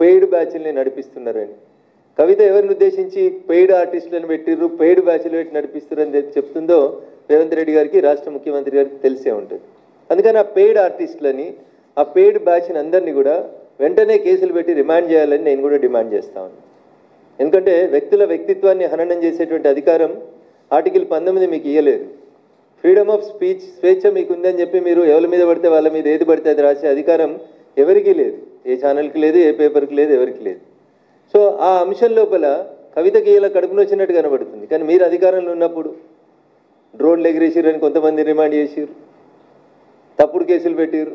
Paid బ్యాచ్ల్ని నడిపిస్తున్నారని. కవిత ఎవరిని ఉద్దేశించి paid ఆర్టిస్టులను పెట్టిర్రు, పెయిడ్ బ్యాచ్లు పెట్టి నడిపిస్తున్నారని చెప్తుందో రేవంత్ రెడ్డి గారికి, రాష్ట్ర ముఖ్యమంత్రి గారికి తెలిసే ఉంటుంది. అందుకని ఆ పెయిడ్ ఆర్టిస్టులని, ఆ పెయిడ్ బ్యాచ్ని అందరినీ కూడా వెంటనే కేసులు పెట్టి రిమాండ్ చేయాలని నేను కూడా డిమాండ్ చేస్తా ఉన్నాను. ఎందుకంటే వ్యక్తుల వ్యక్తిత్వాన్ని హననం చేసేటువంటి అధికారం ఆర్టికల్ 19 మీకు ఇవ్వలేదు. ఫ్రీడమ్ ఆఫ్ స్పీచ్, స్వేచ్ఛ మీకు ఉందని చెప్పి మీరు ఎవరి మీద పడితే వాళ్ళ మీద ఏది పడితే అది రాసే అధికారం ఎవరికీ లేదు. ఏ ఛానల్కి లేదు, ఏ పేపర్కి లేదు, ఎవరికి లేదు. సో ఆ అంశం లోపల కవితకి ఇలా కడుపును వచ్చినట్టు కనబడుతుంది. కానీ మీరు అధికారంలో ఉన్నప్పుడు డ్రోన్లు ఎగిరేసిరని కొంతమంది రిమాండ్ చేసిర్రు, తప్పుడు కేసులు పెట్టిర్రు,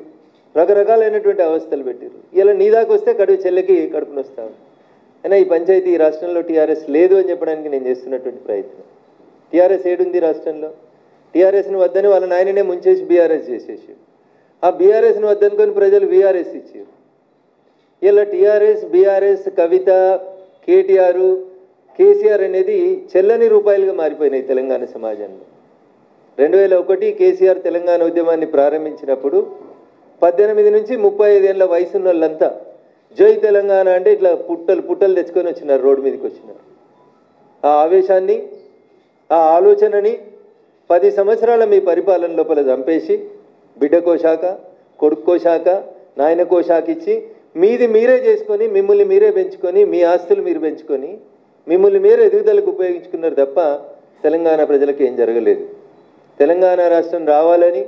రకరకాలైనటువంటి అవస్థలు పెట్టిర్రు. ఇలా నీ దాకా వస్తే చెల్లెకి కడుపును వస్తావు. అయినా ఈ పంచాయతీ ఈ రాష్ట్రంలో టీఆర్ఎస్ లేదు అని చెప్పడానికి నేను చేస్తున్నటువంటి ప్రయత్నం. టీఆర్ఎస్ ఏడుంది రాష్ట్రంలో? టీఆర్ఎస్ని వద్దని వాళ్ళ నాయననే ముంచేసి బీఆర్ఎస్ చేసేసి, ఆ బీఆర్ఎస్ని వద్దనుకొని ప్రజలు బీఆర్ఎస్ ఇచ్చారు. ఇలా టీఆర్ఎస్, బీఆర్ఎస్, కవిత, కేటీఆర్, కేసీఆర్ అనేది చెల్లని రూపాయలుగా మారిపోయినాయి తెలంగాణ సమాజంలో. 2001 కేసీఆర్ తెలంగాణ ఉద్యమాన్ని ప్రారంభించినప్పుడు 18 నుంచి 35 ఏళ్ళ వయసున్న వాళ్ళంతా జై తెలంగాణ అంటే ఇట్లా పుట్టలు తెచ్చుకొని వచ్చినారు, రోడ్డు మీదకి వచ్చినారు. ఆ ఆవేశాన్ని, ఆ ఆలోచనని 10 సంవత్సరాల మీ పరిపాలన లోపల చంపేసి బిడ్డకో శాఖ, కొడుక్కో శాఖ, నాయనకో శాఖ ఇచ్చి మీది మీరే చేసుకొని, మిమ్మల్ని మీరే పెంచుకొని, మీ ఆస్తులు మీరు పెంచుకొని, మిమ్మల్ని మీరే ఎదుగుదలకు ఉపయోగించుకున్నారు తప్ప తెలంగాణ ప్రజలకు ఏం జరగలేదు. తెలంగాణ రాష్ట్రం రావాలని